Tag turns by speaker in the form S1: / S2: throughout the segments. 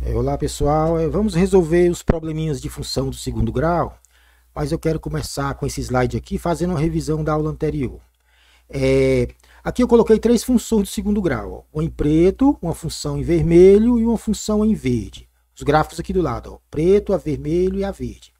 S1: Olá pessoal, vamos resolver os probleminhas de função do segundo grau, mas eu quero começar com esse slide aqui fazendo uma revisão da aula anterior. Aqui eu coloquei três funções do segundo grau, uma em preto, uma função em vermelho e uma função em verde. Os gráficos aqui do lado, preto, a vermelho e a verde.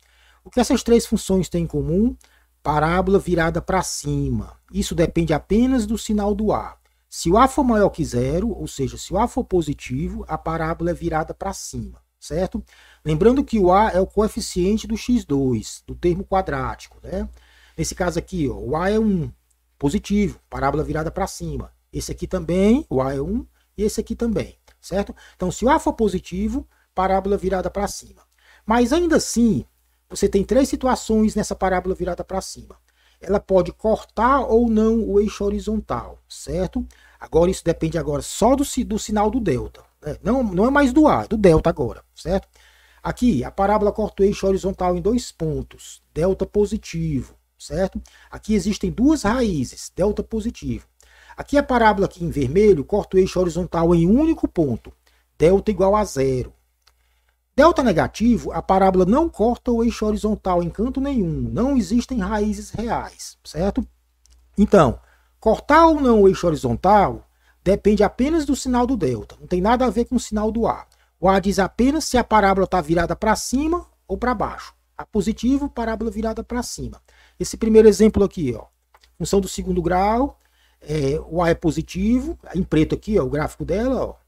S1: O que essas três funções têm em comum? Parábola virada para cima. Isso depende apenas do sinal do A. Se o A for maior que zero, ou seja, se o A for positivo, a parábola é virada para cima, certo? Lembrando que o A é o coeficiente do x2, do termo quadrático, né? Nesse caso aqui, ó, o A é 1, positivo, parábola virada para cima. Esse aqui também, o A é 1, e esse aqui também, certo? Então, se o A for positivo, parábola virada para cima. Mas ainda assim, você tem três situações nessa parábola virada para cima. Ela pode cortar ou não o eixo horizontal, certo? Agora isso depende agora só do sinal do delta. Né? Não é mais do A, é do delta agora, certo? Aqui, a parábola corta o eixo horizontal em dois pontos, delta positivo, certo? Aqui existem duas raízes, delta positivo. Aqui a parábola aqui em vermelho corta o eixo horizontal em um único ponto, delta igual a zero. Delta negativo, a parábola não corta o eixo horizontal em canto nenhum. Não existem raízes reais, certo? Então, cortar ou não o eixo horizontal depende apenas do sinal do delta. Não tem nada a ver com o sinal do A. O A diz apenas se a parábola está virada para cima ou para baixo. A positivo, parábola virada para cima. Esse primeiro exemplo aqui, ó, função do segundo grau, o A é positivo, em preto aqui, ó, o gráfico dela, ó.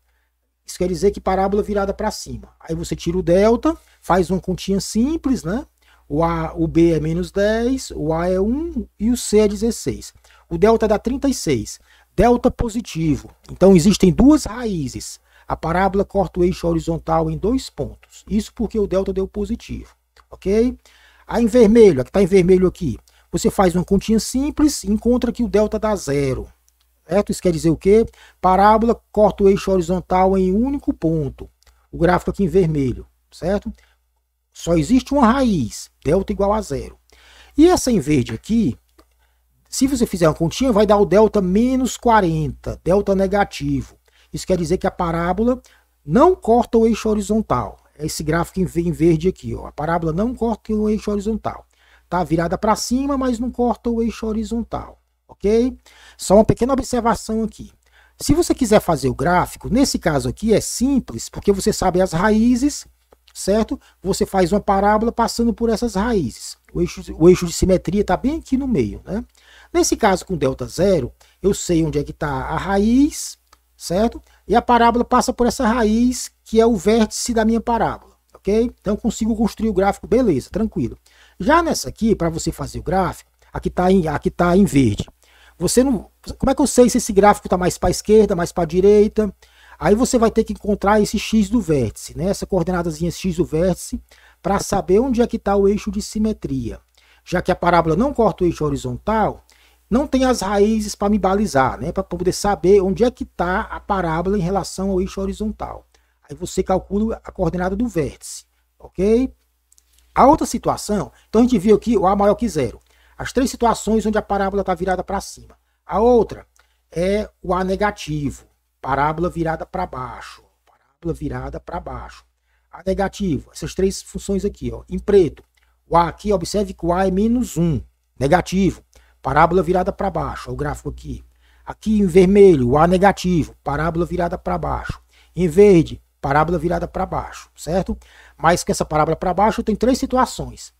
S1: Isso quer dizer que parábola virada para cima. Aí você tira o delta, faz uma continha simples, né? O B é menos 10, o A é 1 e o C é 16. O delta dá 36. Delta positivo. Então existem duas raízes. A parábola corta o eixo horizontal em dois pontos. Isso porque o delta deu positivo. Ok? Aí em vermelho, que está em vermelho aqui, você faz uma continha simples e encontra que o delta dá zero. Certo? Isso quer dizer o quê? Parábola corta o eixo horizontal em um único ponto. O gráfico aqui em vermelho, certo? Só existe uma raiz, delta igual a zero. E essa em verde aqui, se você fizer uma continha, vai dar o delta menos 40, delta negativo. Isso quer dizer que a parábola não corta o eixo horizontal. Esse gráfico em verde aqui, ó. A parábola não corta o eixo horizontal. Tá virada para cima, mas não corta o eixo horizontal. Ok? Só uma pequena observação aqui. Se você quiser fazer o gráfico, nesse caso aqui é simples, porque você sabe as raízes, certo? Você faz uma parábola passando por essas raízes. O eixo de simetria está bem aqui no meio, né? Nesse caso com delta zero, eu sei onde é que está a raiz, certo? E a parábola passa por essa raiz, que é o vértice da minha parábola, ok? Então eu consigo construir o gráfico, beleza, tranquilo. Já nessa aqui, para você fazer o gráfico, aqui está em verde. Você não, como é que eu sei se esse gráfico está mais para a esquerda, mais para a direita? Aí você vai ter que encontrar esse x do vértice, né? Essa coordenadazinha x do vértice, para saber onde é que está o eixo de simetria. Já que a parábola não corta o eixo horizontal, não tem as raízes para me balizar, né? Para poder saber onde é que está a parábola em relação ao eixo horizontal. Aí você calcula a coordenada do vértice, ok? A outra situação, então a gente viu aqui o A maior que zero. As três situações onde a parábola está virada para cima. A outra é o A negativo, parábola virada para baixo. Parábola virada para baixo. A negativo, essas três funções aqui, ó, em preto. O A aqui, observe que o A é menos 1, negativo, parábola virada para baixo. Ó, o gráfico aqui. Aqui em vermelho, o A negativo, parábola virada para baixo. Em verde, parábola virada para baixo, certo? Mas com essa parábola para baixo tem três situações.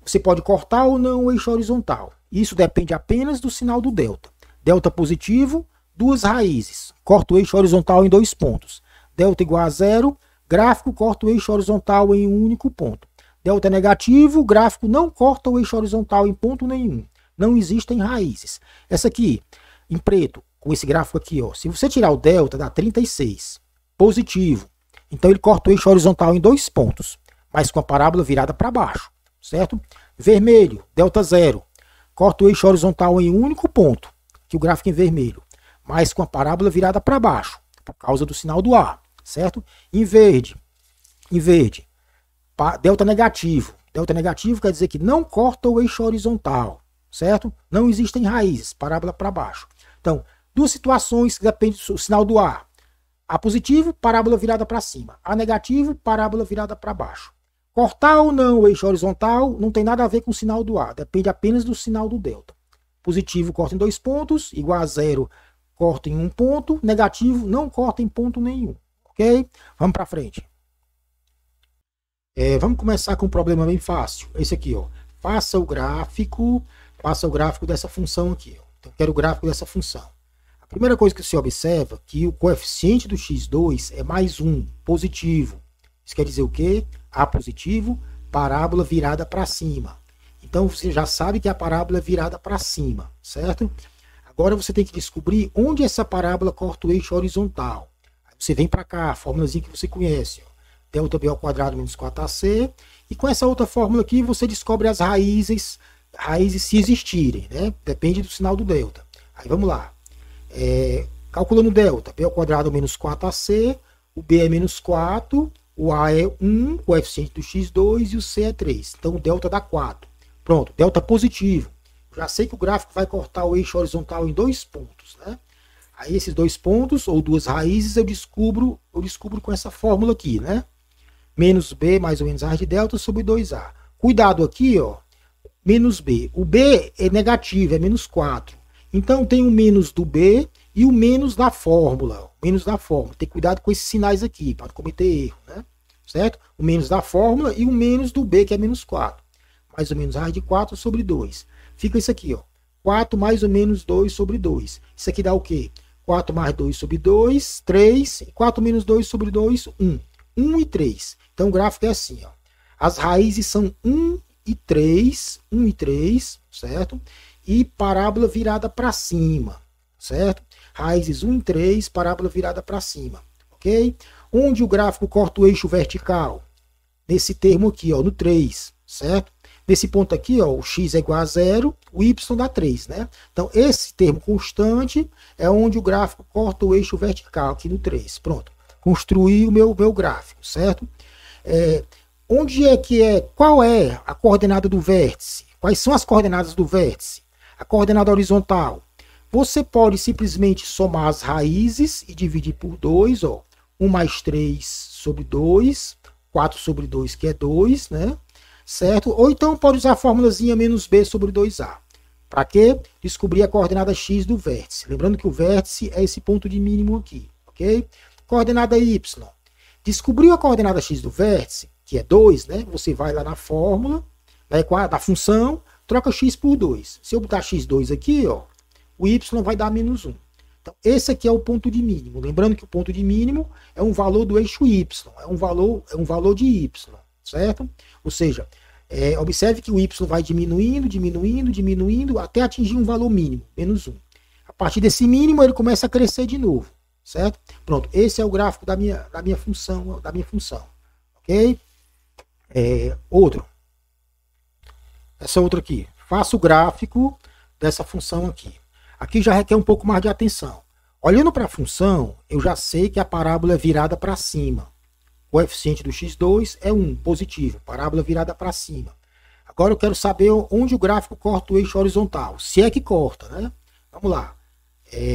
S1: Você pode cortar ou não o eixo horizontal. Isso depende apenas do sinal do delta. Delta positivo, duas raízes. Corta o eixo horizontal em dois pontos. Delta igual a zero, gráfico corta o eixo horizontal em um único ponto. Delta negativo, gráfico não corta o eixo horizontal em ponto nenhum. Não existem raízes. Essa aqui, em preto, com esse gráfico aqui, ó, se você tirar o delta, dá 36. Positivo. Então ele corta o eixo horizontal em dois pontos, mas com a parábola virada para baixo. Certo? Vermelho, delta zero. Corta o eixo horizontal em um único ponto, que o gráfico em vermelho, mas com a parábola virada para baixo, por causa do sinal do A, certo? Em verde, delta negativo. Delta negativo quer dizer que não corta o eixo horizontal, certo? Não existem raízes, parábola para baixo. Então, duas situações que dependem do sinal do A. A positivo, parábola virada para cima. A negativo, parábola virada para baixo. Cortar ou não o eixo horizontal não tem nada a ver com o sinal do A, depende apenas do sinal do delta. Positivo corta em 2 pontos, igual a 0 corta em 1 ponto, negativo não corta em ponto nenhum. Ok? Vamos para frente. Vamos começar com um problema bem fácil. Esse aqui, ó. Faça o gráfico dessa função aqui. Ó. Então, eu quero o gráfico dessa função. A primeira coisa que você observa é que o coeficiente do x2 é mais 1, positivo. Isso quer dizer o quê? A positivo, parábola virada para cima. Então, você já sabe que a parábola é virada para cima, certo? Agora, você tem que descobrir onde essa parábola corta o eixo horizontal. Aí você vem para cá, a fórmulazinha que você conhece, ó. Delta B ao quadrado menos 4AC. E com essa outra fórmula aqui, você descobre as raízes se existirem, né? Depende do sinal do delta. Aí vamos lá. Calculando o delta, B ao quadrado menos 4AC, o B é menos 4, o A é 1, o coeficiente do x2 e o C é 3. Então o delta dá 4. Pronto, delta positivo. Já sei que o gráfico vai cortar o eixo horizontal em 2 pontos, né? Aí esses 2 pontos, ou 2 raízes, eu descubro com essa fórmula aqui, né? Menos B mais ou menos a raiz de delta sobre 2A. Cuidado aqui, ó. Menos B. O B é negativo, é menos 4. Então tem o menos do B e o menos da fórmula. Menos da fórmula. Tem cuidado com esses sinais aqui, para não cometer erro, né? Certo? O menos da fórmula e o menos do B, que é menos 4. Mais ou menos a raiz de 4 sobre 2. Fica isso aqui, ó. 4 mais ou menos 2 sobre 2. Isso aqui dá o quê? 4 mais 2 sobre 2, 3. E 4 menos 2 sobre 2, 1. 1 e 3. Então o gráfico é assim, ó. As raízes são 1 e 3, certo? E parábola virada para cima, certo? Raízes 1 e 3, parábola virada para cima, ok? Onde o gráfico corta o eixo vertical? Nesse termo aqui, ó, no 3, certo? Nesse ponto aqui, ó, o x é igual a 0, o y dá 3, né? Então esse termo constante é onde o gráfico corta o eixo vertical, aqui no 3, pronto. Construir o meu gráfico, certo? Qual é a coordenada do vértice? Quais são as coordenadas do vértice? A coordenada horizontal. Você pode simplesmente somar as raízes e dividir por 2, ó. 1 mais 3 sobre 2, 4 sobre 2, que é 2, né? Certo? Ou então pode usar a formulazinha menos B sobre 2A. Para quê? Descobrir a coordenada x do vértice. Lembrando que o vértice é esse ponto de mínimo aqui, ok? Coordenada y. Descobriu a coordenada x do vértice, que é 2, né? Você vai lá na fórmula, da função, troca x por 2. Se eu botar x2 aqui, ó, o y vai dar menos 1. Então, esse aqui é o ponto de mínimo. Lembrando que o ponto de mínimo é um valor do eixo y, é um valor de y, certo? Ou seja, observe que o y vai diminuindo, até atingir um valor mínimo, menos 1. A partir desse mínimo, ele começa a crescer de novo. Certo? Pronto, esse é o gráfico da minha função, ok? Outro. Essa outra aqui. Faça o gráfico dessa função aqui. Aqui já requer um pouco mais de atenção. Olhando para a função, eu já sei que a parábola é virada para cima. O coeficiente do x2 é 1, positivo. Parábola virada para cima. Agora eu quero saber onde o gráfico corta o eixo horizontal. Se é que corta, né? Vamos lá.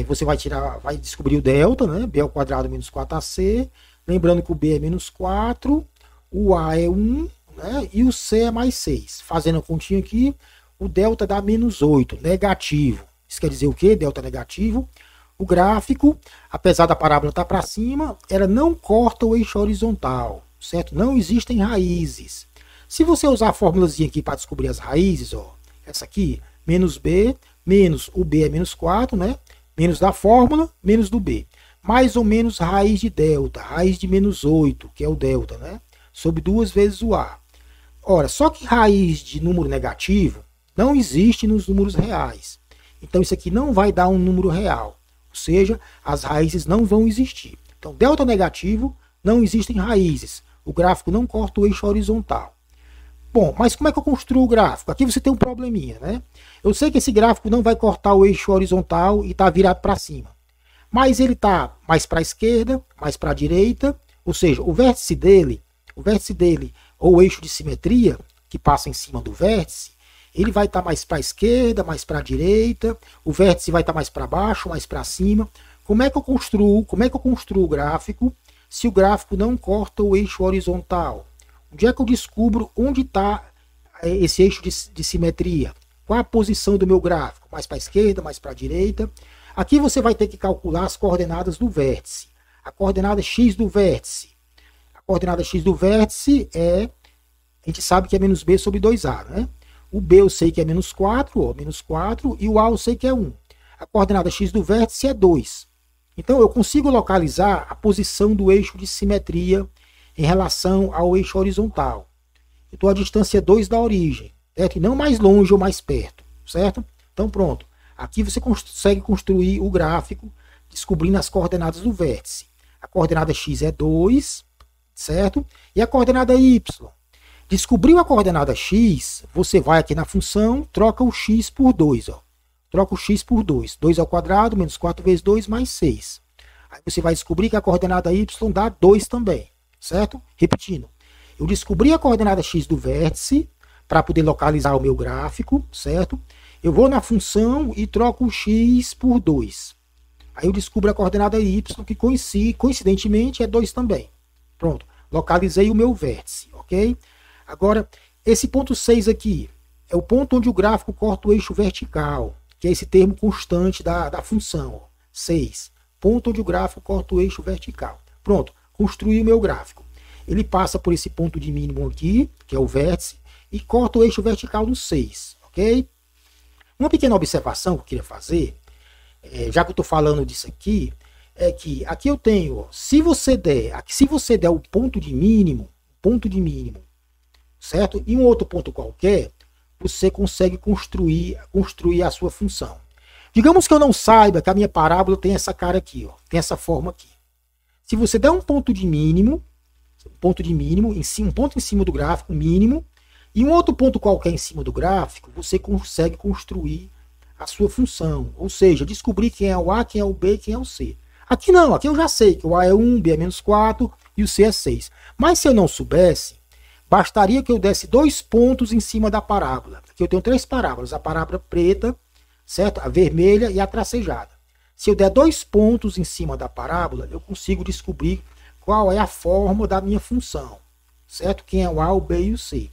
S1: Você vai descobrir o delta, né? B ao quadrado menos 4AC. Lembrando que o B é menos 4, o A é 1, né? E o C é mais 6. Fazendo a continha aqui, o delta dá menos 8, negativo. Isso quer dizer o quê? Delta negativo. O gráfico, apesar da parábola estar para cima, ela não corta o eixo horizontal, certo? Não existem raízes. Se você usar a formulazinha aqui para descobrir as raízes, ó, essa aqui, menos B, menos o B é menos 4, né? Menos da fórmula, menos do B. Mais ou menos raiz de delta, raiz de menos 8, que é o delta, né? Sobre 2 vezes o A. Ora, só que raiz de número negativo não existe nos números reais. Então isso aqui não vai dar um número real. Ou seja, as raízes não vão existir. Então, delta negativo, não existem raízes. O gráfico não corta o eixo horizontal. Bom, mas como é que eu construo o gráfico? Aqui você tem um probleminha, né? Eu sei que esse gráfico não vai cortar o eixo horizontal e está virado para cima. Mas ele está mais para a esquerda, mais para a direita. Ou seja, o vértice dele, ou o eixo de simetria, que passa em cima do vértice, ele vai estar mais para a esquerda, mais para a direita. O vértice vai estar mais para baixo, mais para cima. como é que eu construo o gráfico se o gráfico não corta o eixo horizontal? Onde é que eu descubro onde está esse eixo de simetria? Qual a posição do meu gráfico? Mais para a esquerda, mais para a direita? Aqui você vai ter que calcular as coordenadas do vértice. A coordenada x do vértice. A coordenada x do vértice a gente sabe que é menos b sobre 2a, né? O b eu sei que é menos 4, ó, menos 4, e o a eu sei que é 1. A coordenada x do vértice é 2. Então eu consigo localizar a posição do eixo de simetria em relação ao eixo horizontal. Eu estou à distância 2 da origem, certo? E não mais longe ou mais perto, certo? Então pronto. Aqui você consegue construir o gráfico descobrindo as coordenadas do vértice. A coordenada x é 2, certo? E a coordenada y. Descobriu a coordenada x, você vai aqui na função, troca o x por 2. Ó. Troca o x por 2. 2 ao quadrado, menos 4 vezes 2, mais 6. Aí você vai descobrir que a coordenada y dá 2 também, certo? Repetindo. Eu descobri a coordenada x do vértice para poder localizar o meu gráfico, certo? Eu vou na função e troco o x por 2. Aí eu descubro a coordenada y, que coincidentemente é 2 também. Pronto. Localizei o meu vértice, ok? Agora, esse ponto 6 aqui é o ponto onde o gráfico corta o eixo vertical, que é esse termo constante da função. Ó, 6. Ponto onde o gráfico corta o eixo vertical. Pronto, construí o meu gráfico. Ele passa por esse ponto de mínimo aqui, que é o vértice, e corta o eixo vertical no 6, ok? Uma pequena observação que eu queria fazer, já que eu estou falando disso aqui, é que aqui eu tenho, ó, se você der o ponto de mínimo, certo? E um outro ponto qualquer, você consegue construir a sua função. Digamos que eu não saiba que a minha parábola tem essa cara aqui, ó, tem essa forma aqui. Se você der um ponto de mínimo, um ponto em cima do gráfico, mínimo, e um outro ponto qualquer em cima do gráfico, você consegue construir a sua função. Ou seja, descobrir quem é o A, quem é o B e quem é o C. Aqui não, aqui eu já sei que o A é 1, B é menos 4 e o C é 6. Mas se eu não soubesse, bastaria que eu desse 2 pontos em cima da parábola. Aqui eu tenho 3 parábolas, a parábola preta, certo? A vermelha e a tracejada. Se eu der 2 pontos em cima da parábola, eu consigo descobrir qual é a forma da minha função, certo? Quem é o A, o B e o C.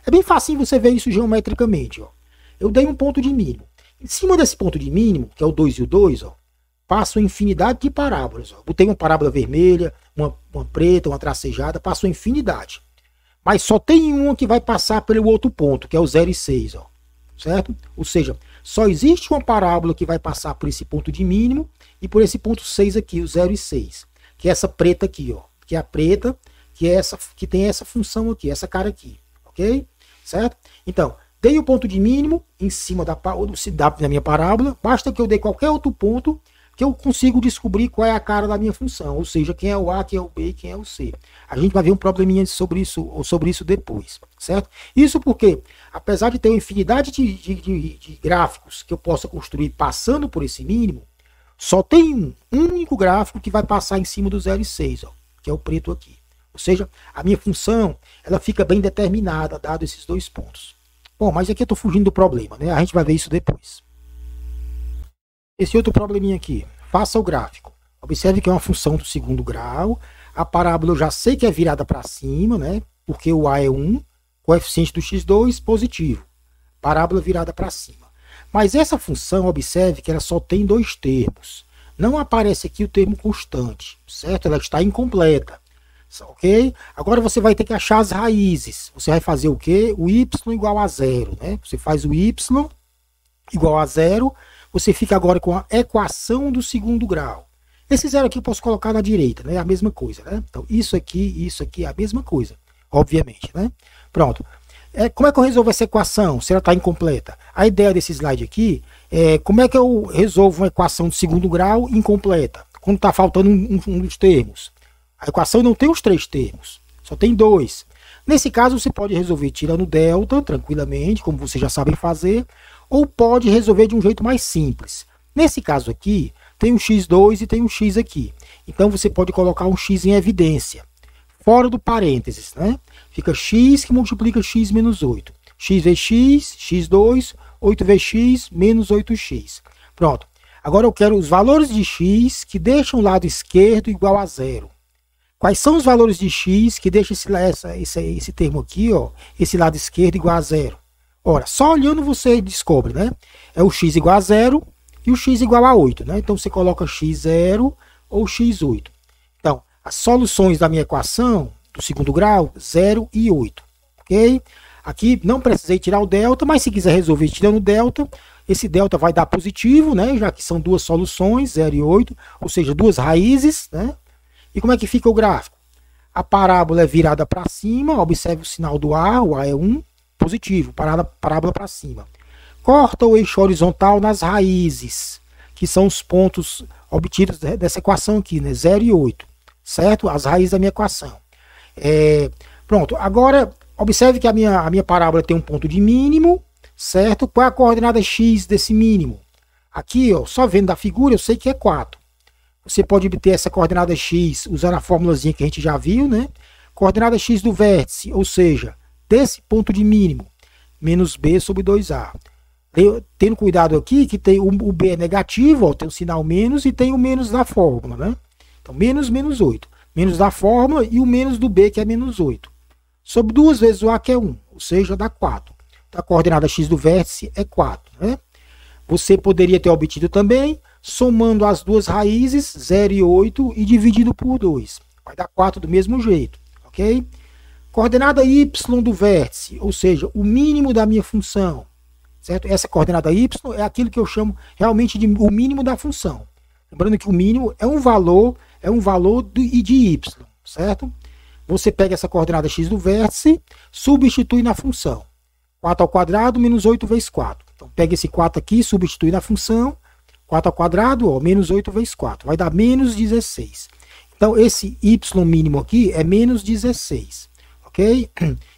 S1: É bem fácil você ver isso geometricamente. Ó. Eu dei um ponto de mínimo. Em cima desse ponto de mínimo, que é o 2 e o 2, ó, passo uma infinidade de parábolas. Ó. Botei uma parábola vermelha, uma preta, uma tracejada, passo uma infinidade. Mas só tem uma que vai passar pelo outro ponto, que é o 0 e 6. Ó, certo? Ou seja, só existe uma parábola que vai passar por esse ponto de mínimo e por esse ponto 6 aqui, o 0 e 6. Que é essa preta aqui, ó. Que é a preta, que tem essa função aqui, essa cara aqui. Ok? Certo? Então, dei o ponto de mínimo em cima da minha parábola. Basta que eu dê qualquer outro ponto que eu consigo descobrir qual é a cara da minha função. Ou seja, quem é o A, quem é o B e quem é o C. A gente vai ver um probleminha sobre isso depois. Certo? Isso porque, apesar de ter uma infinidade de gráficos que eu possa construir passando por esse mínimo, só tem um único gráfico que vai passar em cima do 0 e 6, ó, que é o preto aqui. Ou seja, a minha função ela fica bem determinada, dado esses 2 pontos. Bom, mas aqui eu estou fugindo do problema, né? A gente vai ver isso depois. Esse outro probleminha aqui. Faça o gráfico. Observe que é uma função do segundo grau. A parábola eu já sei que é virada para cima, né? Porque o A é 1, coeficiente do x2 positivo. Parábola virada para cima. Mas essa função, observe que ela só tem 2 termos. Não aparece aqui o termo constante, certo? Ela está incompleta. Ok? Agora você vai ter que achar as raízes. Você vai fazer o quê? O y igual a 0. Né? Você faz o y igual a 0. Você fica agora com a equação do segundo grau. Esse 0 aqui eu posso colocar na direita. Né? A mesma coisa. Né? Então isso aqui é a mesma coisa. Obviamente. Né? Pronto. Como é que eu resolvo essa equação se ela está incompleta? A ideia desse slide aqui é como é que eu resolvo uma equação de segundo grau incompleta, quando está faltando um dos termos. A equação não tem os 3 termos, só tem 2. Nesse caso, você pode resolver tirando delta, tranquilamente, como vocês já sabem fazer, ou pode resolver de um jeito mais simples. Nesse caso aqui, tem um x2 e tem um x aqui. Então, você pode colocar um x em evidência, fora do parênteses, né? Fica x que multiplica x menos 8. X vezes x, x2, 8 vezes x, menos 8x. Pronto. Agora eu quero os valores de x que deixam o lado esquerdo igual a zero. Quais são os valores de x que deixam esse termo aqui, ó, esse lado esquerdo igual a zero? Ora, só olhando você descobre, né? É o x igual a zero e o x igual a 8, né? Então você coloca x0 ou x8. Então, as soluções da minha equação do segundo grau, 0 e 8, ok? Aqui não precisei tirar o delta, mas se quiser resolver tirando o delta, esse delta vai dar positivo, né? Já que são duas soluções, 0 e 8, ou seja, duas raízes, né? E como é que fica o gráfico? A parábola é virada para cima, observe o sinal do A, o A é 1, positivo, parábola para cima. Corta o eixo horizontal nas raízes, que são os pontos obtidos dessa equação aqui, né? 0 e 8, certo? As raízes da minha equação. Pronto, agora observe que a minha parábola tem um ponto de mínimo, certo? Qual é a coordenada x desse mínimo? Aqui, ó, só vendo da figura, eu sei que é 4. Você pode obter essa coordenada x usando a formulazinha que a gente já viu, né? Coordenada x do vértice, ou seja, desse ponto de mínimo, menos b sobre 2a. Tendo cuidado aqui que tem o b é negativo, ó, tem o sinal menos e tem o menos da fórmula, né? Então, menos 8. Menos da fórmula e o menos do b, que é menos 8. Sobre 2 vezes o a, que é 1, ou seja, dá 4. Então, a coordenada x do vértice é 4, né? Você poderia ter obtido também, somando as duas raízes, 0 e 8, e dividido por 2. Vai dar 4 do mesmo jeito, ok? Coordenada y do vértice, ou seja, o mínimo da minha função, certo? Essa coordenada y é aquilo que eu chamo realmente de o mínimo da função. Lembrando que o mínimo é um valor de y, certo? Você pega essa coordenada x do vértice, substitui na função. 4 ao quadrado menos 8 vezes 4. Então, pega esse 4 aqui, substitui na função. 4 ao quadrado, ó, menos 8 vezes 4. Vai dar menos 16. Então, esse y mínimo aqui é menos 16. Ok?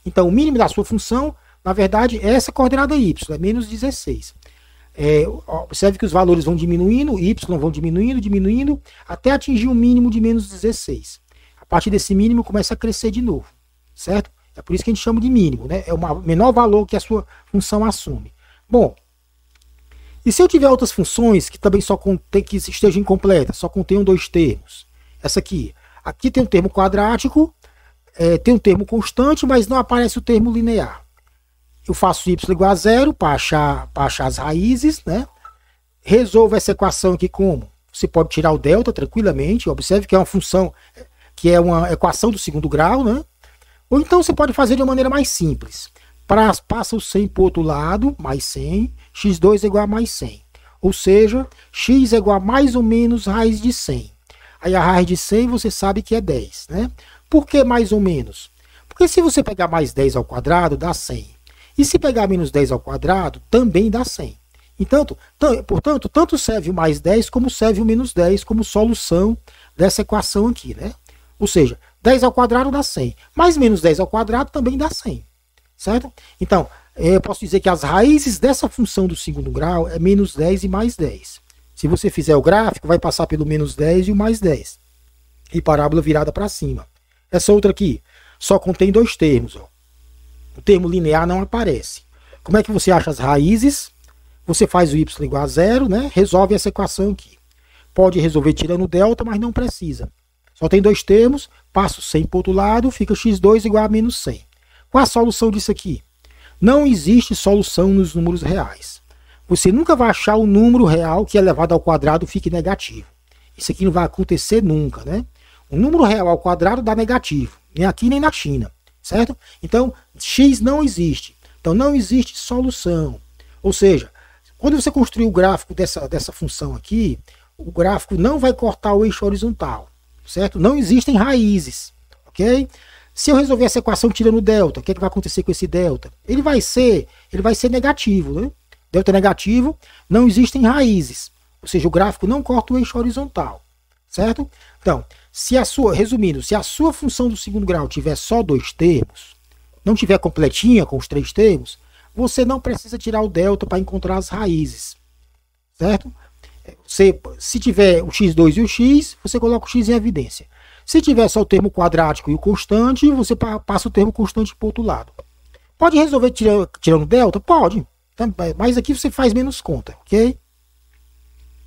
S1: Então, o mínimo da sua função, na verdade, é essa coordenada y, é menos 16. Observe que os valores vão diminuindo, y vão diminuindo, até atingir um mínimo de menos 16. A partir desse mínimo, começa a crescer de novo. Certo? É por isso que a gente chama de mínimo, né? É o menor valor que a sua função assume. Bom, e se eu tiver outras funções que também que estejam incompletas, só contenham dois termos? Essa aqui. Aqui tem um termo quadrático, tem um termo constante, mas não aparece o termo linear. Eu faço y igual a 0 para achar as raízes, né? Resolvo essa equação aqui como? Você pode tirar o delta tranquilamente. Observe que é uma função, que é uma equação do segundo grau, né? Ou então você pode fazer de uma maneira mais simples. Passa o 100 para o outro lado, mais 100, x2 é igual a mais 100. Ou seja, x é igual a mais ou menos raiz de 100. Aí a raiz de 100 você sabe que é 10, né? Por que mais ou menos? Porque se você pegar mais 10 ao quadrado, dá 100. E se pegar menos 10 ao quadrado, também dá 100. Portanto, tanto serve o mais 10 como serve o menos 10 como solução dessa equação aqui, né? Ou seja, 10 ao quadrado dá 100, mais menos 10 ao quadrado também dá 100. Certo? Então, eu posso dizer que as raízes dessa função do segundo grau é menos 10 e mais 10. Se você fizer o gráfico, vai passar pelo menos 10 e o mais 10. E parábola virada para cima. Essa outra aqui só contém dois termos. Ó. O termo linear não aparece. Como é que você acha as raízes? Você faz o y igual a 0, né? Resolve essa equação aqui. Pode resolver tirando o delta, mas não precisa. Só tem dois termos, passa o 100 para o outro lado, fica x2 igual a menos 100. Qual a solução disso aqui? Não existe solução nos números reais. Você nunca vai achar o número real que elevado ao quadrado fique negativo. Isso aqui não vai acontecer nunca, né? O número real ao quadrado dá negativo, nem aqui nem na China, certo? Então, x não existe. Então, não existe solução. Ou seja, quando você construir o gráfico dessa função aqui, o gráfico não vai cortar o eixo horizontal, certo? Não existem raízes, ok? Se eu resolver essa equação tirando o delta, o que, é que vai acontecer com esse delta? Ele vai ser negativo, né? Delta negativo, não existem raízes. Ou seja, o gráfico não corta o eixo horizontal, certo? Então, resumindo, se a sua função do segundo grau tiver só dois termos, não tiver completinha com os três termos, você não precisa tirar o delta para encontrar as raízes, certo? Se tiver o x2 e o x, você coloca o x em evidência. Se tiver só o termo quadrático e o constante, você passa o termo constante para o outro lado. Pode resolver tirando delta? Pode. Mas aqui você faz menos conta, ok?